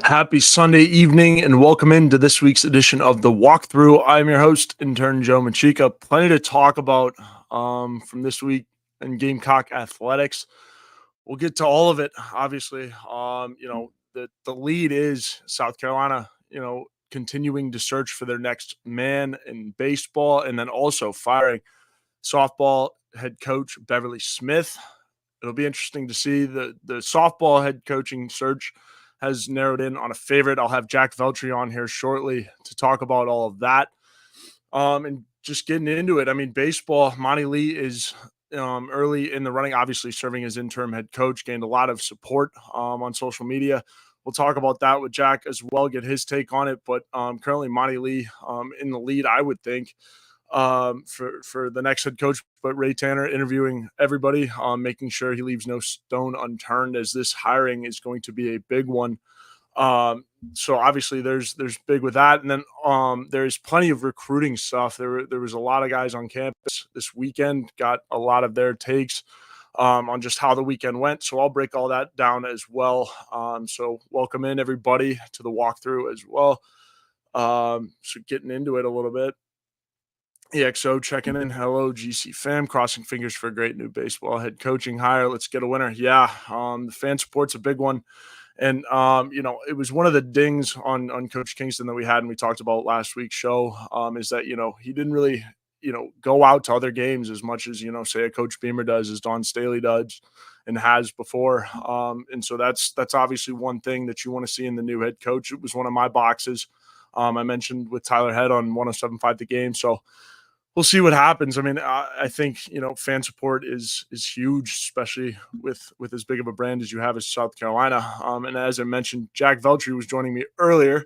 Happy Sunday evening and welcome into this week's edition of The Walkthrough. I'm your host, Intern Joe Macheca. Plenty to talk about from this week in Gamecock athletics. We'll get to all of it, obviously. The lead is South Carolina, continuing to search for their next man in baseball and then also firing softball head coach Beverly Smith. It'll be interesting to see the softball head coaching search has narrowed in on a favorite. I'll have Jack Veltri on here shortly to talk about all of that. And just getting into it. I mean, baseball, Monty Lee is early in the running, obviously serving as interim head coach, gained a lot of support on social media. We'll talk about that with Jack as well, get his take on it. But currently Monty Lee in the lead, I would think, for the next head coach, but Ray Tanner interviewing everybody, making sure he leaves no stone unturned, as this hiring is going to be a big one. So obviously there's big with that. And then there's plenty of recruiting stuff. There was a lot of guys on campus this weekend, got a lot of their takes on just how the weekend went. So I'll break all that down as well. So welcome in everybody to the walkthrough as well. So getting into it a little bit. EXO checking in. Hello, GC fam. Crossing fingers for a great new baseball head coaching hire. Let's get a winner. Yeah, the fan support's a big one. And, it was one of the dings on Coach Kingston that we had and we talked about last week's show, is that, he didn't really, go out to other games as much as, say a Coach Beamer does, as Don Staley does and has before. And so that's obviously one thing that you want to see in the new head coach. It was one of my boxes. I mentioned with Tyler Head on 107.5 The Game. So we'll see what happens. I mean, I think, fan support is huge, especially with as big of a brand as you have as South Carolina. And as I mentioned, Jack Veltri was joining me earlier,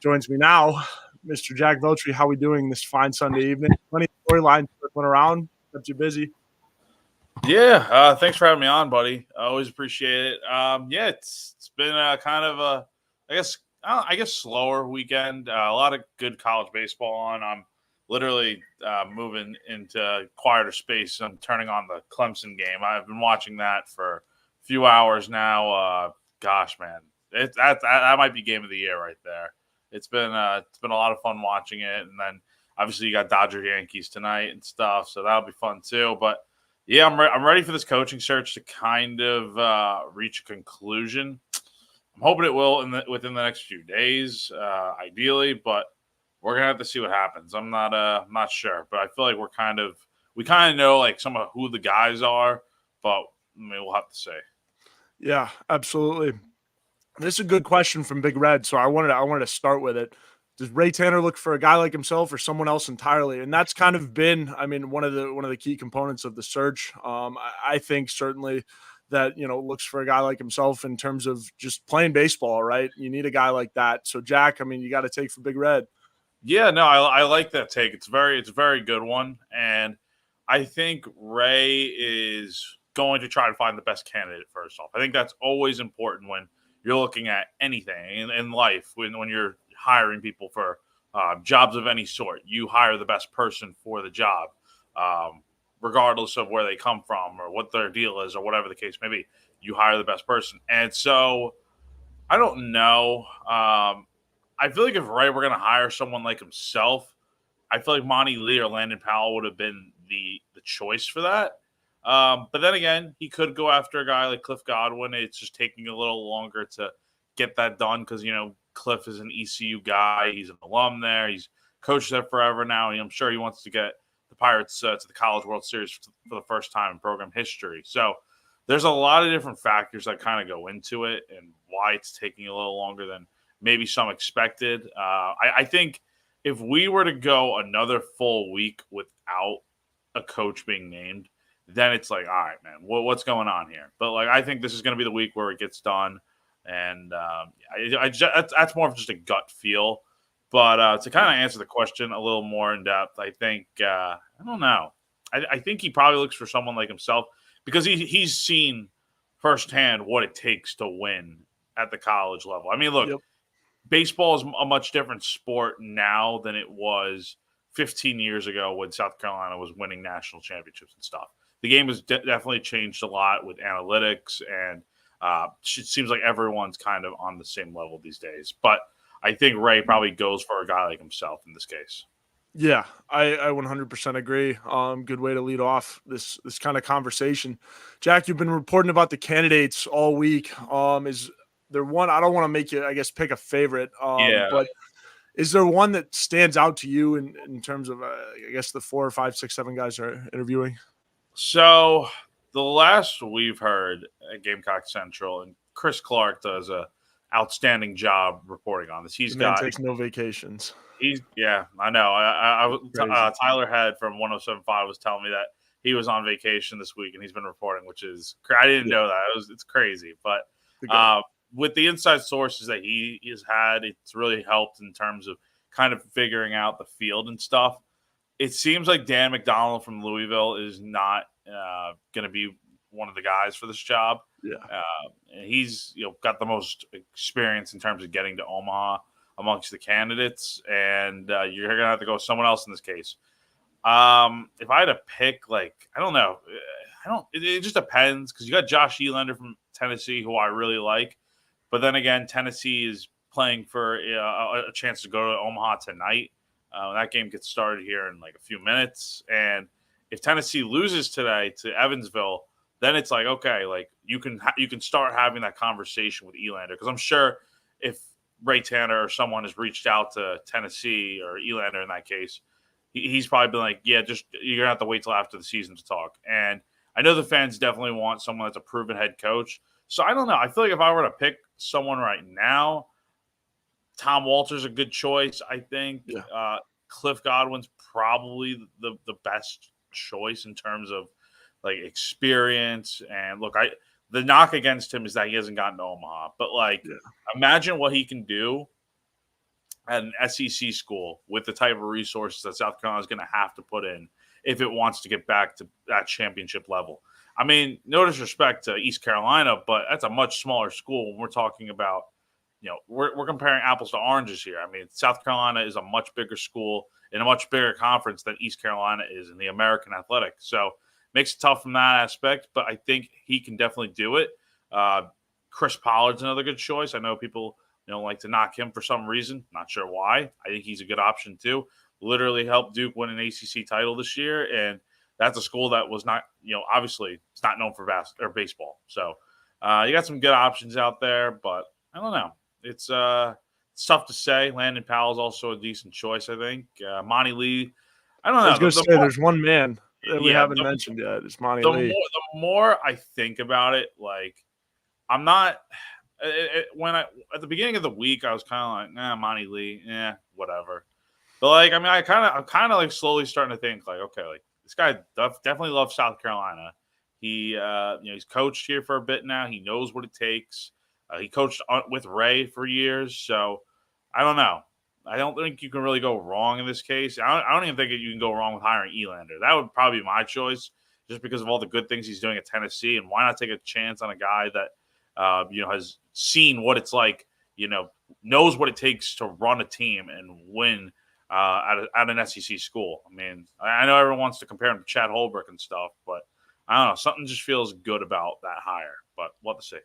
joins me now. Mr. Jack Veltri, how are we doing this fine Sunday evening? Plenty of storylines went around, kept you busy. Yeah, thanks for having me on, buddy. I always appreciate it. It's been kind of a, I guess slower weekend. A lot of good college baseball on. I'm literally moving into quieter space. I'm turning on the Clemson game. I've been watching that for a few hours now. Gosh, man, that might be game of the year right there. It's been a lot of fun watching it, and then obviously you got Dodger Yankees tonight and stuff, so that'll be fun too. But yeah, I'm ready for this coaching search to kind of reach a conclusion. I'm hoping it will within the next few days, ideally, but we're gonna have to see what happens. I'm not sure, but I feel like we kind of know like some of who the guys are, but we'll have to see. Yeah, absolutely. This is a good question from Big Red, so I wanted to start with it. Does Ray Tanner look for a guy like himself or someone else entirely? And that's kind of been, I mean, one of the key components of the search. I think certainly that looks for a guy like himself in terms of just playing baseball, right? You need a guy like that. So Jack, I mean, you got to take for Big Red. Yeah, no, I like that take. It's a very good one, and I think Ray is going to try to find the best candidate first off. I think that's always important when you're looking at anything in life. When you're hiring people for jobs of any sort, you hire the best person for the job, regardless of where they come from or what their deal is or whatever the case may be. You hire the best person, and so I don't know. I feel like if Ray were going to hire someone like himself, I feel like Monty Lee or Landon Powell would have been the choice for that. But then again, he could go after a guy like Cliff Godwin. It's just taking a little longer to get that done because, Cliff is an ECU guy. He's an alum there. He's coached there forever now. And I'm sure he wants to get the Pirates to the College World Series for the first time in program history. So there's a lot of different factors that kind of go into it and why it's taking a little longer than maybe some expected. I think if we were to go another full week without a coach being named, then it's like, all right, man, what's going on here? But like, I think this is going to be the week where it gets done, and that's more of just a gut feel. But to kind of answer the question a little more in depth, I think I don't know. I think he probably looks for someone like himself because he's seen firsthand what it takes to win at the college level. I mean, look. Yep. Baseball is a much different sport now than it was 15 years ago when South Carolina was winning national championships and stuff. The game has definitely changed a lot with analytics and It seems like everyone's kind of on the same level these days. But I think Ray probably goes for a guy like himself in this case. Yeah, I 100% agree. Good way to lead off this kind of conversation. Jack, you've been reporting about the candidates all week. Is there one? I don't want to make you, I guess, pick a favorite. Yeah. But is there one that stands out to you in terms of, I guess, the 4 or 5, 6, 7 guys are interviewing? So the last we've heard at Gamecock Central, and Chris Clark does a outstanding job reporting on this. The man takes no vacations. Yeah, I know. Crazy. Tyler Head from 107.5 was telling me that he was on vacation this week and he's been reporting, which is I didn't know that. It's crazy, but with the inside sources that he has had, it's really helped in terms of kind of figuring out the field and stuff. It seems like Dan McDonald from Louisville is not going to be one of the guys for this job. Yeah, he's got the most experience in terms of getting to Omaha amongst the candidates, and you're going to have to go with someone else in this case. If I had to pick, I don't know. It just depends because you got Josh Elander from Tennessee, who I really like. But then again, Tennessee is playing for a chance to go to Omaha tonight. That game gets started here in a few minutes. And if Tennessee loses today to Evansville, then it's okay, you can start having that conversation with Elander. Because I'm sure if Ray Tanner or someone has reached out to Tennessee or Elander in that case, he's probably been like, yeah, just you're going to have to wait till after the season to talk. And I know the fans definitely want someone that's a proven head coach. So I don't know. I feel like if I were to pick someone right now, Tom Walter's a good choice, I think. Yeah. Cliff Godwin's probably the best choice in terms of experience. And look, the knock against him is that he hasn't gotten to Omaha. But imagine what he can do at an SEC school with the type of resources that South Carolina is going to have to put in if it wants to get back to that championship level. I mean, no disrespect to East Carolina, but that's a much smaller school when we're talking about, we're comparing apples to oranges here. I mean, South Carolina is a much bigger school in a much bigger conference than East Carolina is in the American Athletic. So makes it tough from that aspect, but I think he can definitely do it. Chris Pollard's another good choice. I know people like to knock him for some reason. Not sure why. I think he's a good option too. Literally helped Duke win an ACC title this year, and that's a school that was not, obviously it's not known for baseball. So you got some good options out there, but I don't know. It's tough to say. Landon Powell's also a decent choice, I think. Monty Lee, I don't know. I was going to say there's one man that we haven't mentioned yet. It's Monty Lee. The more I think about it, I'm not. At the beginning of the week, I was kind of Monty Lee, whatever. But I'm kind of slowly starting to think okay, this guy definitely loves South Carolina. He, he's coached here for a bit now. He knows what it takes. He coached with Ray for years, so I don't know. I don't think you can really go wrong in this case. I don't even think you can go wrong with hiring Elander. That would probably be my choice, just because of all the good things he's doing at Tennessee. And why not take a chance on a guy that has seen what it's like, knows what it takes to run a team and win at an SEC school. I mean, I know everyone wants to compare him to Chad Holbrook and stuff, but I don't know. Something just feels good about that hire, but we'll have to see.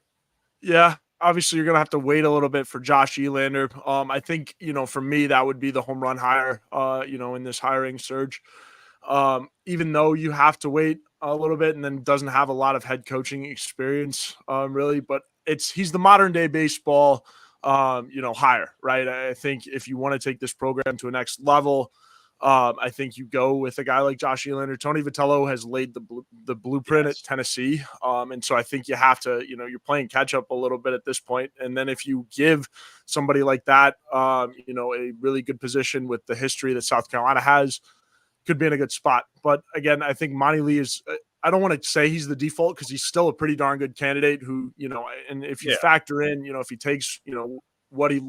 Yeah, obviously you're going to have to wait a little bit for Josh Elander. I think, for me, that would be the home run hire, in this hiring surge. Even though you have to wait a little bit and then doesn't have a lot of head coaching experience, really, but he's the modern day baseball, hire, right? I think if you want to take this program to a next level, I think you go with a guy like Josh Elander. Tony Vitello has laid the blueprint at Tennessee. And so I think you have to, you're playing catch up a little bit at this point. And then if you give somebody like that, a really good position with the history that South Carolina has, could be in a good spot. But again, I think Monty Lee is, I don't want to say he's the default because he's still a pretty darn good candidate who, and if you factor in, if he takes, what he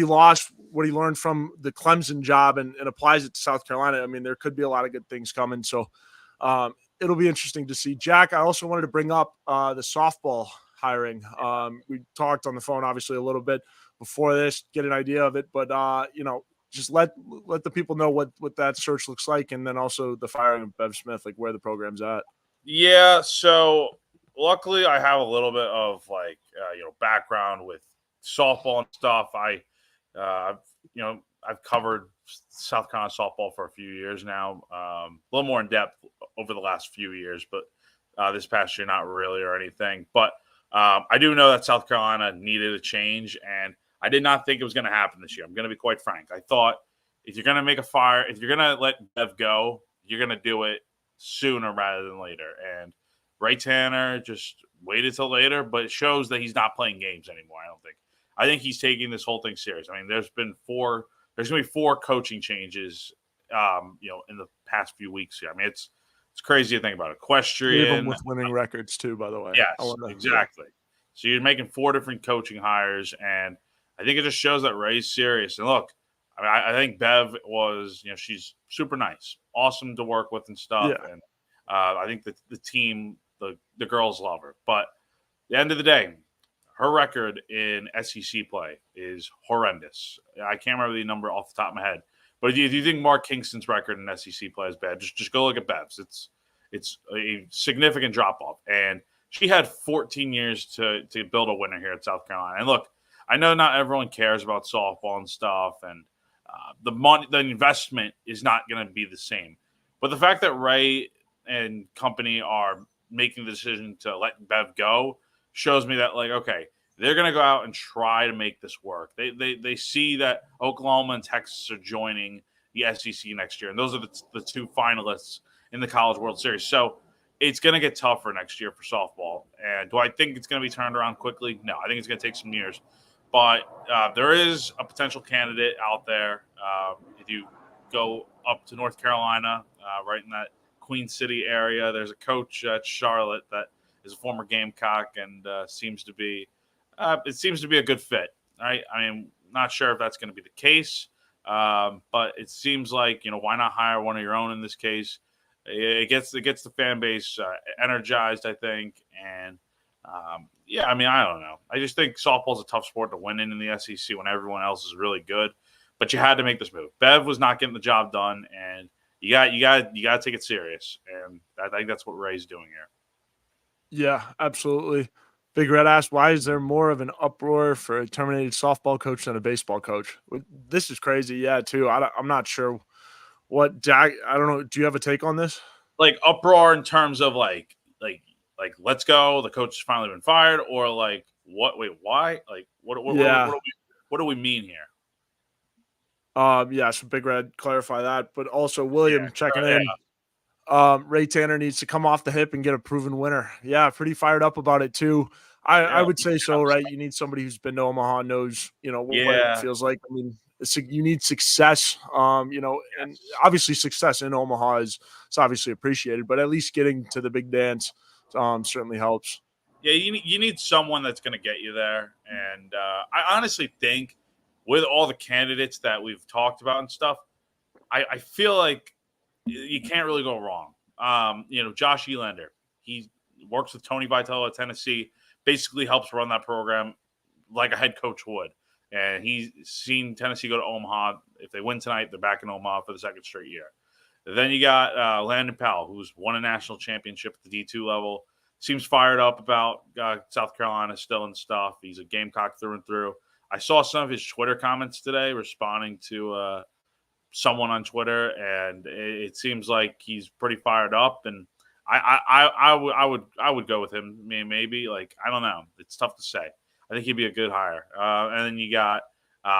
lost, what he learned from the Clemson job and applies it to South Carolina, I mean, there could be a lot of good things coming. So it'll be interesting to see. Jack, I also wanted to bring up the softball hiring. We talked on the phone, obviously, a little bit before this, get an idea of it, but, just let the people know what that search looks like, and then also the firing of Bev Smith, where the program's at. Yeah, so luckily, I have a little bit of background with softball and stuff. I've I've covered South Carolina softball for a few years now, a little more in depth over the last few years, but this past year not really or anything. But I do know that South Carolina needed a change, and I did not think it was going to happen this year. I'm going to be quite frank. I thought if you're going to make a fire, if you're going to let Bev go, you're going to do it sooner rather than later. And Ray Tanner just waited till later, but it shows that he's not playing games anymore. I don't think. I think he's taking this whole thing serious. I mean, there's going to be 4 coaching changes, in the past few weeks here. I mean, it's crazy to think about. Equestrian, Even with winning records too, by the way. yes, exactly. So you're making 4 different coaching hires, and I think it just shows that Ray's serious. And look, I think Bev was, she's super nice, awesome to work with and stuff. Yeah. And I think that the team, the girls love her. But at the end of the day, her record in SEC play is horrendous. I can't remember the number off the top of my head. But if you think Mark Kingston's record in SEC play is bad, just go look at Bev's. It's a significant drop off, and she had 14 years to build a winner here at South Carolina. And look, I know not everyone cares about softball and stuff, and the investment is not going to be the same. But the fact that Ray and company are making the decision to let Bev go shows me that, okay, they're going to go out and try to make this work. They see that Oklahoma and Texas are joining the SEC next year, and those are the 2 finalists in the College World Series. So it's going to get tougher next year for softball. And do I think it's going to be turned around quickly? No, I think it's going to take some years. But there is a potential candidate out there. If you go up to North Carolina, right in that Queen City area, there's a coach at Charlotte that is a former Gamecock and seems to be a good fit. Right? I mean, not sure if that's going to be the case, but it seems like, why not hire one of your own in this case? It gets the fan base energized, I think, and I mean, I don't know. I just think softball is a tough sport to win in the SEC when everyone else is really good. But you had to make this move. Bev was not getting the job done, and you got to take it serious. And I think that's what Ray's doing here. Yeah, absolutely. Big Red asked, why is there more of an uproar for a terminated softball coach than a baseball coach? This is crazy. Yeah, too. I'm not sure what Jack. I don't know. Do you have a take on this? Like uproar in terms of like let's go. The coach has finally been fired, or like what? Wait, why? Like what do we mean here? Yeah. So Big Red, clarify that. But also William checking in. Ray Tanner needs to come off the hip and get a proven winner. Yeah, pretty fired up about it too. I would say so, right? You need somebody who's been to Omaha, knows, what it feels like. I mean, you need success, and obviously success in Omaha is obviously appreciated, but at least getting to the big dance certainly helps. Yeah, you need someone that's going to get you there. And I honestly think with all the candidates that we've talked about and stuff, I feel like you can't really go wrong. Josh Elander, he works with Tony Vitello at Tennessee, basically helps run that program like a head coach would. And he's seen Tennessee go to Omaha. If they win tonight, they're back in Omaha for the 2nd straight year. Then you got Landon Powell, who's won a national championship at the D2 level. Seems fired up about South Carolina still and stuff. He's a Gamecock through and through. I saw some of his Twitter comments today responding to someone on Twitter, and it seems like he's pretty fired up. And I would go with him. Maybe I don't know. It's tough to say. I think he'd be a good hire. And then you got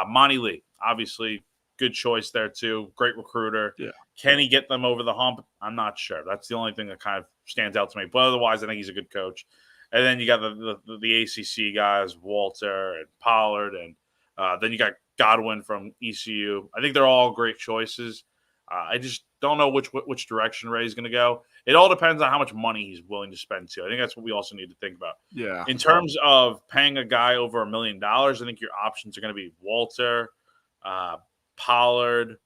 Monty Lee, obviously good choice there too. Great recruiter. Yeah. Can he get them over the hump? I'm not sure. That's the only thing that kind of stands out to me. But otherwise, I think he's a good coach. And then you got the ACC guys, Walter and Pollard, and then you got Godwin from ECU. I think they're all great choices. I just don't know which direction Ray's going to go. It all depends on how much money he's willing to spend too. I think that's what we also need to think about. Yeah. In terms of paying a guy over $1 million, I think your options are going to be Walter, Pollard.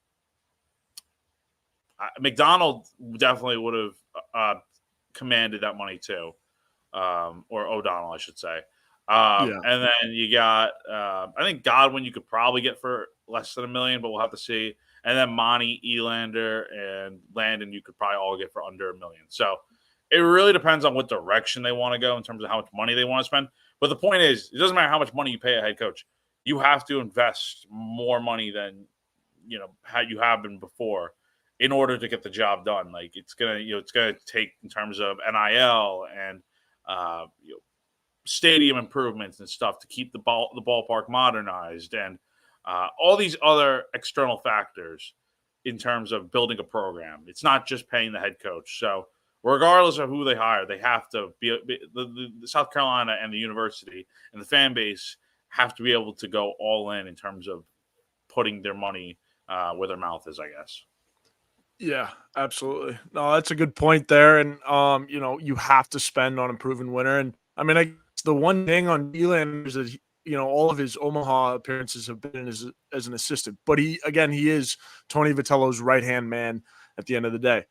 McDonald definitely would have commanded that money too, or O'Donnell, I should say. And then you got, I think Godwin you could probably get for less than $1 million, but we'll have to see. And then Monty, Elander, and Landon you could probably all get for under $1 million. So It really depends on what direction they want to go in terms of how much money they want to spend. But the point is, it doesn't matter how much money you pay a head coach. You have to invest more money than how you have been before in order to get the job done. Like it's gonna take in terms of NIL and stadium improvements and stuff to keep the ballpark modernized and all these other external factors in terms of building a program. It's not just paying the head coach. So regardless of who they hire, they have to be the South Carolina and the university and the fan base have to be able to go all in terms of putting their money where their mouth is, I guess. Yeah, absolutely. No, that's a good point there. And you have to spend on a proven winner. And I mean, I guess the one thing on Eland is that all of his Omaha appearances have been as an assistant. But he is Tony Vitello's right hand man at the end of the day.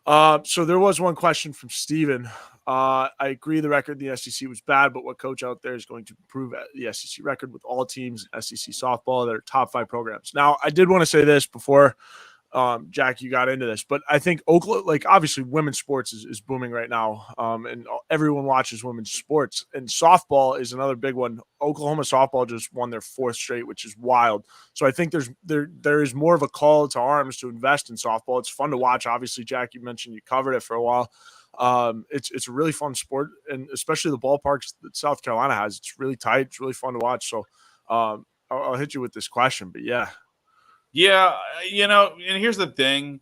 So there was one question from Steven. I agree the record in the SEC was bad, but what coach out there is going to improve the SEC record with all teams in SEC softball that are top 5 programs? Now, I did want to say this before Jack, you got into this, but I think Oklahoma, like obviously women's sports is booming right now. And everyone watches women's sports, and softball is another big one. Oklahoma softball just won their 4th straight, which is wild. So I think there is more of a call to arms to invest in softball. It's fun to watch. Obviously, Jack, you mentioned you covered it for a while. It's a really fun sport, and especially the ballparks that South Carolina has. It's really tight. It's really fun to watch. So I'll hit you with this question, but yeah. Yeah, and here's the thing.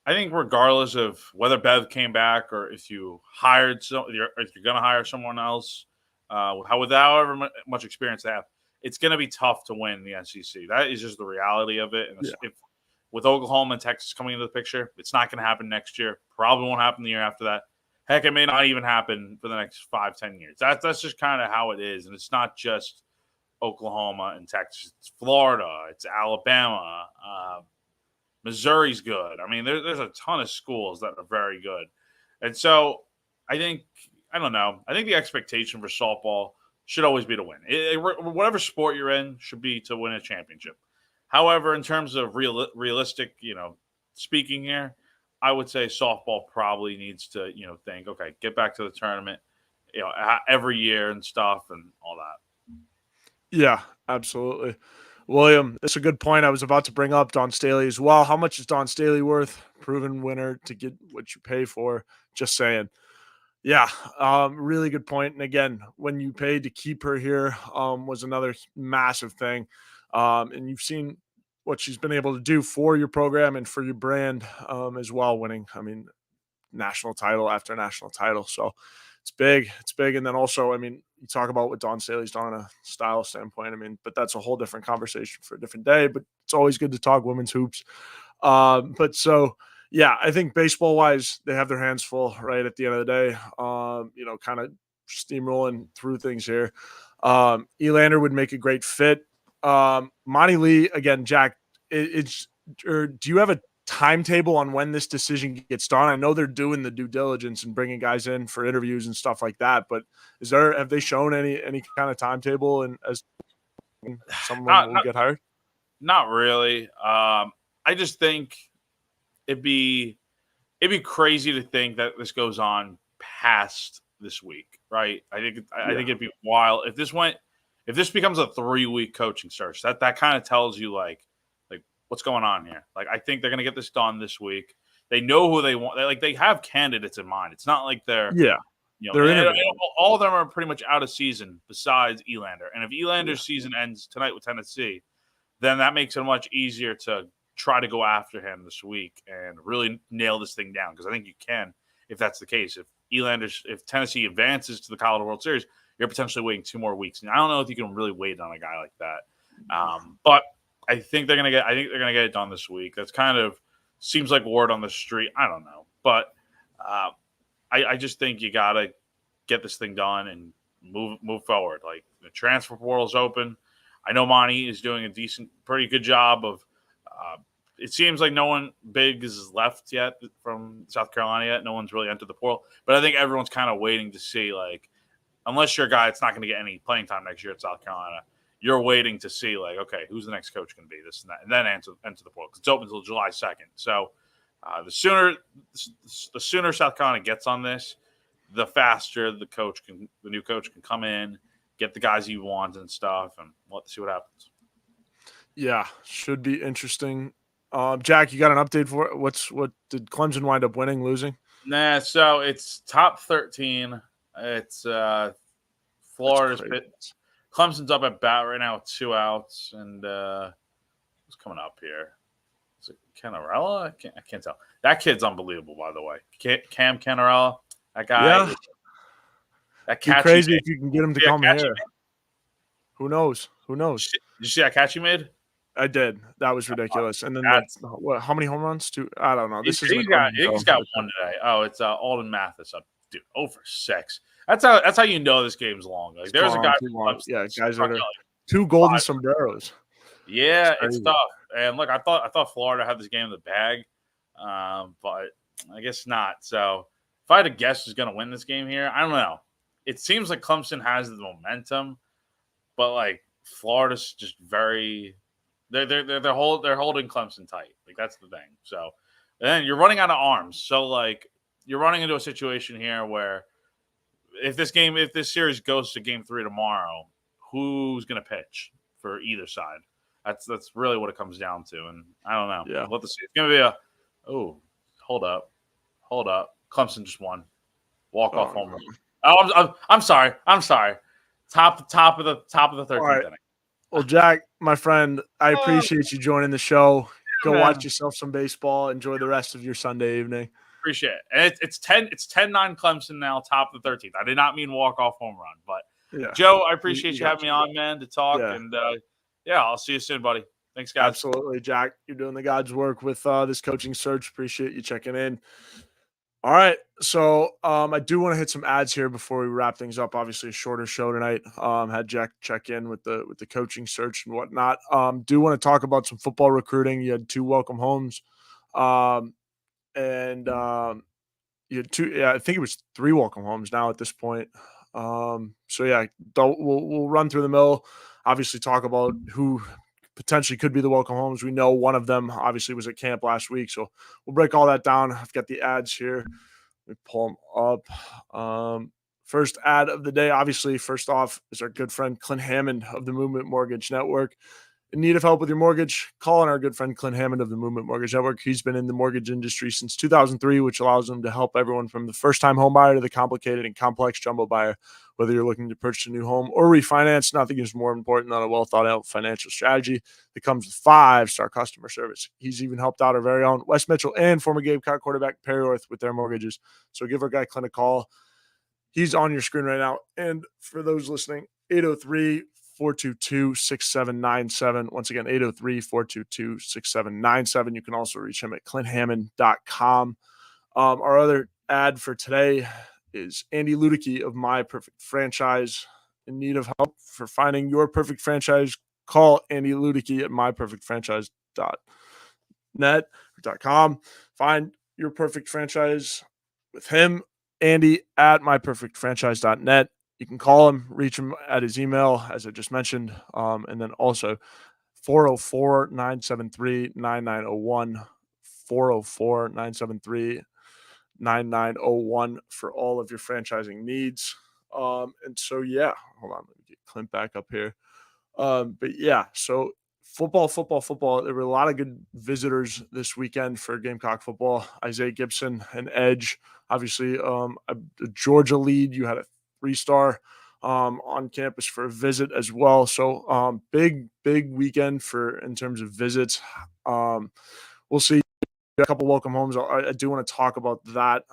I think regardless of whether Bev came back or if you hired if you're going to hire someone else, however much experience they have, it's going to be tough to win the SEC. That is just the reality of it. And if with Oklahoma and Texas coming into the picture, it's not going to happen next year. Probably won't happen the year after that. Heck, it may not even happen for the next 5-10 years. That's just kind of how it is. And it's not just Oklahoma and Texas. It's Florida. It's Alabama. Missouri's good. I mean, there's a ton of schools that are very good. And so I think the expectation for softball should always be to win. Whatever sport you're in should be to win a championship. However, in terms of realistic, speaking here, I would say softball probably needs to, think, okay, get back to the tournament, every year and stuff and all that. Yeah, absolutely. William, that's a good point. I was about to bring up Dawn Staley as well. How much is Dawn Staley worth? Proven winner to get what you pay for. Just saying. Yeah, really good point. And again, when you paid to keep her here was another massive thing. And you've seen what she's been able to do for your program and for your brand as well, winning, national title after national title. So it's big. It's big. And then also, you talk about what Dawn Staley's done on a style standpoint. But that's a whole different conversation for a different day. But it's always good to talk women's hoops. Yeah, I think baseball wise, they have their hands full right at the end of the day. Kind of steamrolling through things here. Elander would make a great fit. Monty Lee, again, Jack, do you have a timetable on when this decision gets done? I know they're doing the due diligence and bringing guys in for interviews and stuff like that, but have they shown any kind of timetable and as someone will get hired? Not really. I just think it'd be crazy to think that this goes on past this week, right? I think it'd be wild if this becomes a 3-week coaching search. That kind of tells you like what's going on here. Like, I think they're going to get this done this week. They know who they want. They have candidates in mind. It's not like they're all of them are pretty much out of season besides Elander. And if Elander's season ends tonight with Tennessee, then that makes it much easier to try to go after him this week and really nail this thing down. Because I think you can, if that's the case. If Tennessee advances to the College World Series, you're potentially waiting 2 more weeks. And I don't know if you can really wait on a guy like that. But I think they're gonna get it done this week. That's kind of seems like word on the street. I don't know, but I just think you gotta get this thing done and move forward. Like, the transfer portal's open. I know Monty is doing a pretty good job of. It seems like no one big is left yet from South Carolina yet. No one's really entered the portal, but I think everyone's kind of waiting to see, like, unless you're a guy that's not going to get any playing time next year at South Carolina, you're waiting to see, like, okay, who's the next coach going to be, this and that, and then enter the portal. It's open until July 2nd. So The sooner South Carolina gets on this, the faster the new coach can come in, get the guys he wants and stuff, and let's see what happens. Yeah, should be interesting. Jack, you got an update for it? What did Clemson wind up winning, losing? Nah, so it's top 13. It's Florida's pit. Clemson's up at bat right now with 2 outs, and who's coming up here? Is it Canarella? I can't tell. That kid's unbelievable, by the way. Cam Canarella, that guy. Yeah. That catch. Crazy if you can get him to come here. Who knows? Who knows? Did you see that catch he made? I did. That was ridiculous. And then how many home runs? I don't know. He's got one today. Oh, it's Alden Mathis up, dude, over 6. That's how you know this game's long. Like there's a guy. Yeah, guys that are 2 golden sombreros. Yeah, it's tough. And look, I thought Florida had this game in the bag, but I guess not. So if I had to guess who's going to win this game here, I don't know. It seems like Clemson has the momentum, but like Florida's just very. They're holding Clemson tight. Like that's the thing. So then you're running out of arms. So like you're running into a situation here where if this series goes to game 3 tomorrow, who's going to pitch for either side? That's really what it comes down to. And I don't know. Yeah. We'll have to see. It's going to be hold up. Clemson just won. Walk off home run. Oh, I'm sorry. Top of the 13th inning. Well, Jack, my friend, I appreciate you joining the show. Go watch yourself some baseball. Enjoy the rest of your Sunday evening. Appreciate it. And it's 10-9 Clemson now, top of the 13th. I did not mean walk-off home run, but Joe, I appreciate you having me on, man, to talk. Yeah. And I'll see you soon, buddy. Thanks, guys. Absolutely, Jack. You're doing the God's work with this coaching search. Appreciate you checking in. All right. So I do want to hit some ads here before we wrap things up. Obviously a shorter show tonight. Had Jack check in with the coaching search and whatnot. Do want to talk about some football recruiting. You had 2 welcome homes. And you had 2, I think it was 3 welcome homes now at this point. So yeah, we'll run through the mill, obviously talk about who potentially could be the welcome homes. We know one of them obviously was at camp last week, so we'll break all that down. I've got the ads here. Let me pull them up. First ad of the day, obviously, first off, is our good friend Clint Hammond of the Movement Mortgage Network. In need of help with your mortgage, call on our good friend Clint Hammond of the Movement Mortgage Network. He's been in the mortgage industry since 2003, which allows him to help everyone from the first-time home buyer to the complicated and complex jumbo buyer. Whether you're looking to purchase a new home or refinance, nothing is more important than a well-thought-out financial strategy that comes with 5-star customer service. He's even helped out our very own Wes Mitchell and former Gamecock quarterback Perry Orth with their mortgages. So give our guy Clint a call. He's on your screen right now. And for those listening, 803-422-6797. Once again, 803-422-6797. You can also reach him at clint.hammond.com. Our other ad for today is Andy Luedecke of My Perfect Franchise. In need of help for finding your perfect franchise, call Andy Luedecke at myperfectfranchise.net.com. Find your perfect franchise with him, Andy, at myperfectfranchise.net. You can call him, reach him at his email, as I just mentioned, and then also 404-973-9901, 404-973-9901 for all of your franchising needs. And so, yeah, hold on, let me get Clint back up here. But yeah, so football. There were a lot of good visitors this weekend for Gamecock football. Isaiah Gibson, an edge, obviously, a Georgia lead. You had a 3-star on campus for a visit as well. So big weekend in terms of visits. We'll see a couple welcome homes. I do want to talk about that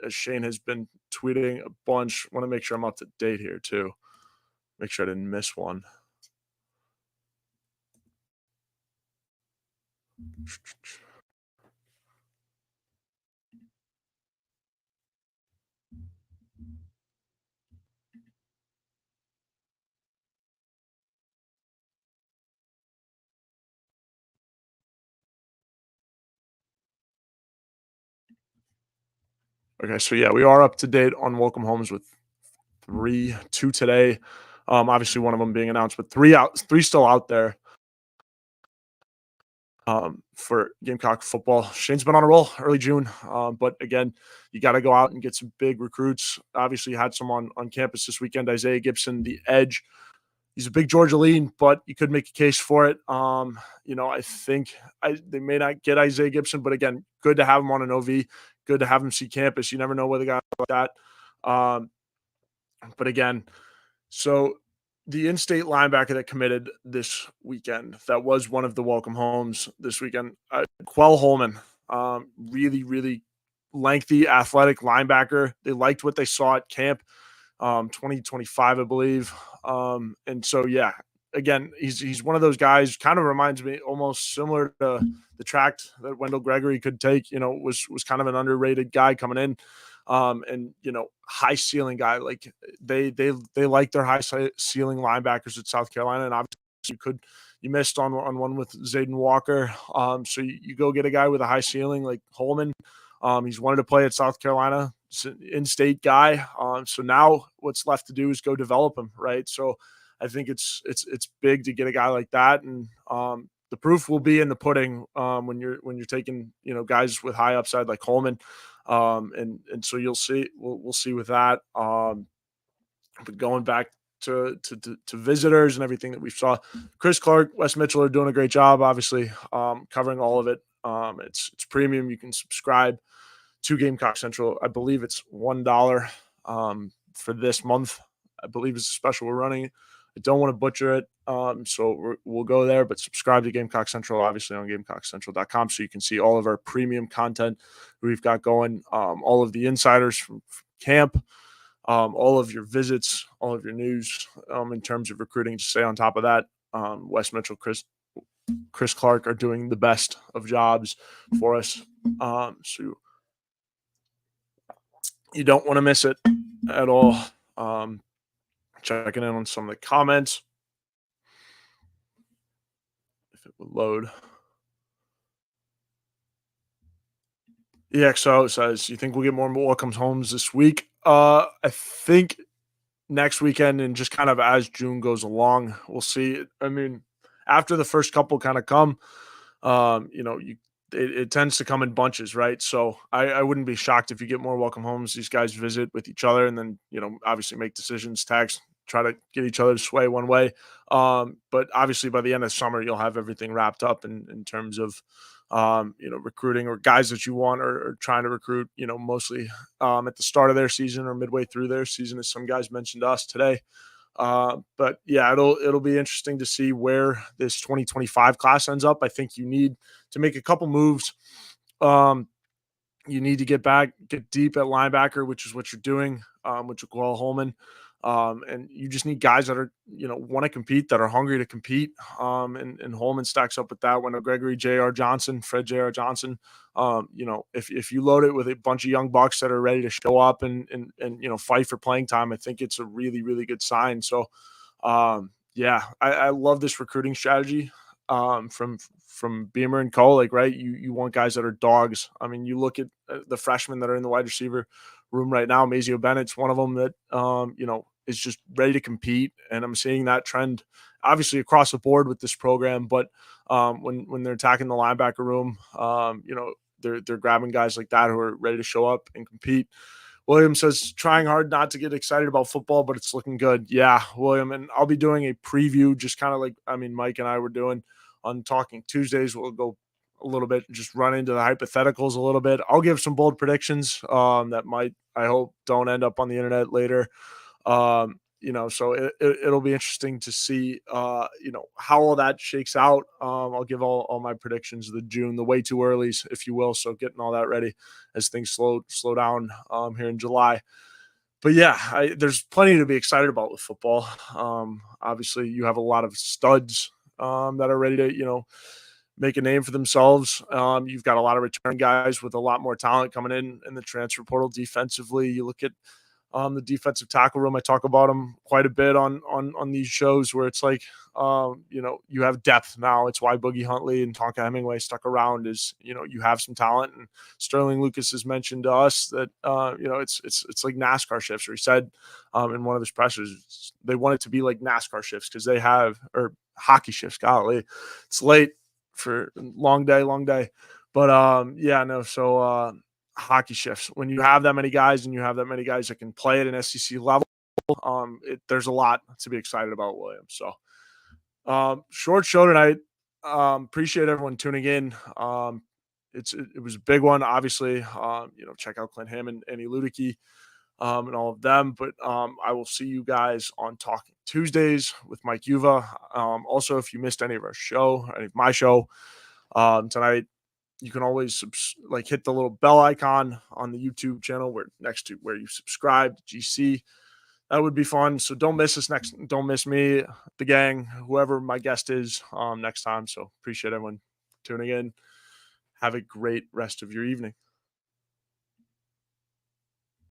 as Shane has been tweeting a bunch. Want to make sure I'm up to date here too. Make sure I didn't miss one. Okay, so yeah, we are up to date on welcome homes with 2 today. Obviously one of them being announced, but 3 still out there. for Gamecock football. Shane's been on a roll early June, but again, you got to go out and get some big recruits. Obviously, you had some on campus this weekend. Isaiah Gibson, the edge. He's a big Georgia lean, but you could make a case for it. I think they may not get Isaiah Gibson, but again, good to have him on an OV. Good to have him see campus. You never know with a guy like that. But again, so the in-state linebacker that committed this weekend, that was one of the welcome homes this weekend, Quell Holman, really, really lengthy, athletic linebacker. They liked what they saw at camp, 2025, I believe. And so, yeah, again, he's one of those guys, kind of reminds me almost similar to the track that Wendell Gregory could take, was kind of an underrated guy coming in. And high ceiling guy. Like they like their high ceiling linebackers at South Carolina, and obviously you missed on one with Zayden Walker. So you go get a guy with a high ceiling like Holman. He's wanted to play at South Carolina, in-state guy. So now what's left to do is go develop him, right? So I think it's big to get a guy like that, and the proof will be in the pudding when you're taking guys with high upside like Holman. And so you'll see, we'll see with that. But going back to visitors and everything that we saw, Chris Clark, Wes Mitchell are doing a great job, obviously, covering all of it. It's premium. You can subscribe to Gamecock Central. I believe it's $1 for this month. I believe it's a special we're running. I don't want to butcher it, so we'll go there. But subscribe to Gamecock Central, obviously, on GamecockCentral.com, so you can see all of our premium content we've got going, all of the insiders from camp, all of your visits, all of your news in terms of recruiting. To stay on top of that, Wes Mitchell, Chris Clark are doing the best of jobs for us. So you don't want to miss it at all. Checking in on some of the comments. If it would load. EXO says, you think we'll get more welcomes homes this week? I think next weekend, and just kind of as June goes along, we'll see. I mean, after the first couple kind of come, it tends to come in bunches, right? So I wouldn't be shocked if you get more welcome homes. These guys visit with each other and then, obviously make decisions, tags, try to get each other to sway one way. But obviously by the end of summer, you'll have everything wrapped up in terms of, recruiting or guys that you want or trying to recruit, mostly at the start of their season or midway through their season, as some guys mentioned to us today. But yeah, it'll be interesting to see where this 2025 class ends up. I think you need to make a couple moves. You need to get deep at linebacker, which is what you're doing, with Jaquel Holman. And you just need guys that are, want to compete, that are hungry to compete. And Holman stacks up with that. When Gregory, Fred J.R. Johnson, if you load it with a bunch of young bucks that are ready to show up and fight for playing time, I think it's a really, really good sign. So, yeah, I love this recruiting strategy from Beamer and Co. Like, right, you want guys that are dogs. I mean, you look at the freshmen that are in the wide receiver room right now. Mazio Bennett's one of them that is just ready to compete, and I'm seeing that trend obviously across the board with this program. But when they're attacking the linebacker room, they're grabbing guys like that who are ready to show up and compete. William says, trying hard not to get excited about football, but it's looking good. Yeah, William, and I'll be doing a preview, just kind of like, Mike and I were doing on Talking Tuesdays. We'll go a little bit, just run into the hypotheticals a little bit. I'll give some bold predictions that might, I hope, don't end up on the internet later. So it'll be interesting to see, how all that shakes out. I'll give all my predictions of the June, the way too earlys, if you will. So getting all that ready as things slow down here in July. But yeah, there's plenty to be excited about with football. Obviously, you have a lot of studs that are ready to, make a name for themselves. You've got a lot of return guys with a lot more talent coming in the transfer portal defensively. You look at the defensive tackle room. I talk about them quite a bit on these shows where it's like, you have depth now. It's why Boogie Huntley and Tonka Hemingway stuck around, is, you have some talent. And Sterling Lucas has mentioned to us that, it's like NASCAR shifts, or he said in one of his pressers, they want it to be like NASCAR shifts because they have, or hockey shifts. Golly, it's late. for long day. But yeah, no. So hockey shifts. When you have that many guys and you have that many guys that can play at an SEC level, there's a lot to be excited about, Williams. So short show tonight. Appreciate everyone tuning in. It was a big one, obviously. Check out Clint Hammond and Luedecke, and all of them. But I will see you guys on Talking Tuesdays with Mike Yuva. Also, if you missed any of my show tonight, you can always hit the little bell icon on the YouTube channel next to where you subscribe to GC. That would be fun. So don't miss us next. Don't miss me, the gang, whoever my guest is next time. So appreciate everyone tuning in. Have a great rest of your evening.